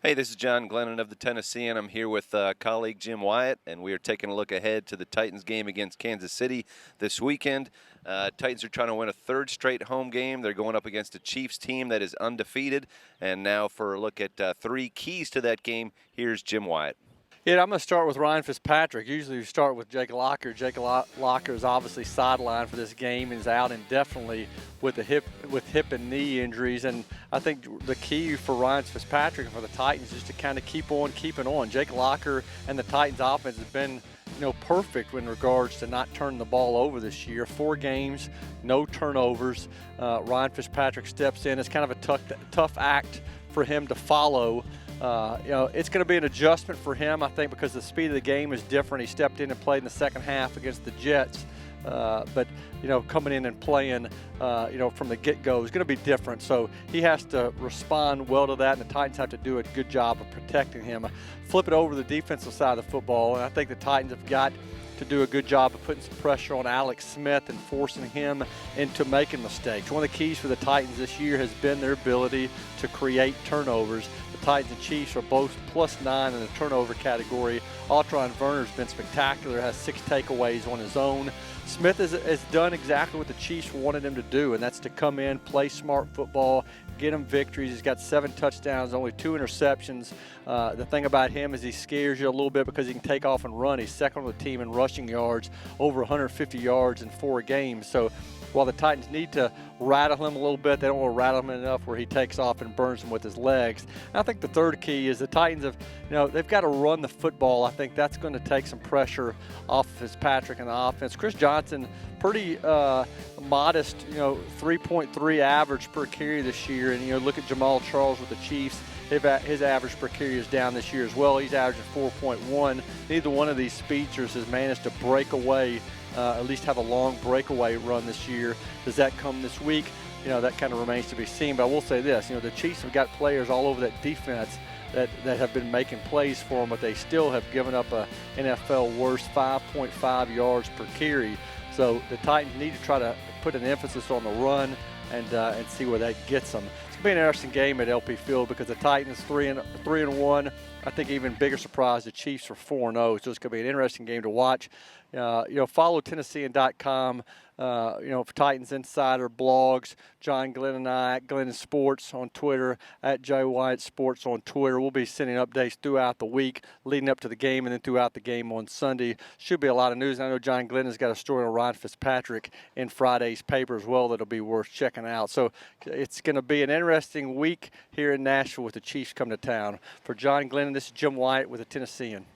Hey, this is John Glennon of the Tennessean. I'm here with colleague Jim Wyatt, and we are taking a look ahead to the Titans game against Kansas City this weekend. Titans are trying to win a third straight home game. They're going up against a Chiefs team that is undefeated. And now for a look at three keys to that game, here's Jim Wyatt. Yeah, I'm going to start with Ryan Fitzpatrick. Usually we start with Jake Locker. Jake Locker is obviously sidelined for this game and is out indefinitely with hip and knee injuries. And I think the key for Ryan Fitzpatrick and for the Titans is to kind of keep on keeping on. Jake Locker and the Titans offense has been perfect in regards to not turning the ball over this year. 4 games, no turnovers. Ryan Fitzpatrick steps in. It's kind of a tough act for him to follow. It's going to be an adjustment for him, I think, because the speed of the game is different. He stepped in and played in the second half against the Jets. But coming in and playing, from the get-go is going to be different. So he has to respond well to that, and the Titans have to do a good job of protecting him. Flip it over to the defensive side of the football, and I think the Titans have got to do a good job of putting some pressure on Alex Smith and forcing him into making mistakes. One of the keys for the Titans this year has been their ability to create turnovers. The Titans and Chiefs are both +9 in the turnover category. Altron Werner's been spectacular, has 6 takeaways on his own. Smith has done exactly what the Chiefs wanted him to do, and that's to come in, play smart football, get him victories. He's got 7 touchdowns, only 2 interceptions. The thing about him is he scares you a little bit because he can take off and run. He's second on the team in rushing yards, over 150 yards in 4 games. So while the Titans need to rattle him a little bit, they don't want to rattle him enough where he takes off and burns them with his legs. And I think the third key is the Titans they've got to run the football. I think that's going to take some pressure off of Fitzpatrick and the offense. Chris Johnson, pretty modest, 3.3 average per carry this year. And, look at Jamal Charles with the Chiefs. His average per carry is down this year as well. He's averaging 4.1. Neither one of these speedsters has managed to break away, at least have a long breakaway run this year. Does that come this week? That kind of remains to be seen. But I will say this, the Chiefs have got players all over that defense that have been making plays for them, but they still have given up a NFL worst 5.5 yards per carry. So the Titans need to try to put an emphasis on the run and see where that gets them. It's going to be an interesting game at LP Field because the Titans 3-1. I think even bigger surprise, the Chiefs are 4-0. So it's going to be an interesting game to watch. Follow Tennessean.com, for Titans Insider blogs. John Glenn and I at Glenn Sports on Twitter, at Jay Wyatt Sports on Twitter. We'll be sending updates throughout the week leading up to the game and then throughout the game on Sunday. Should be a lot of news. I know John Glenn has got a story on Ryan Fitzpatrick in Friday's paper as well that'll be worth checking out. So it's going to be an interesting week here in Nashville with the Chiefs coming to town. For John Glenn, this is Jim Wyatt with the Tennessean.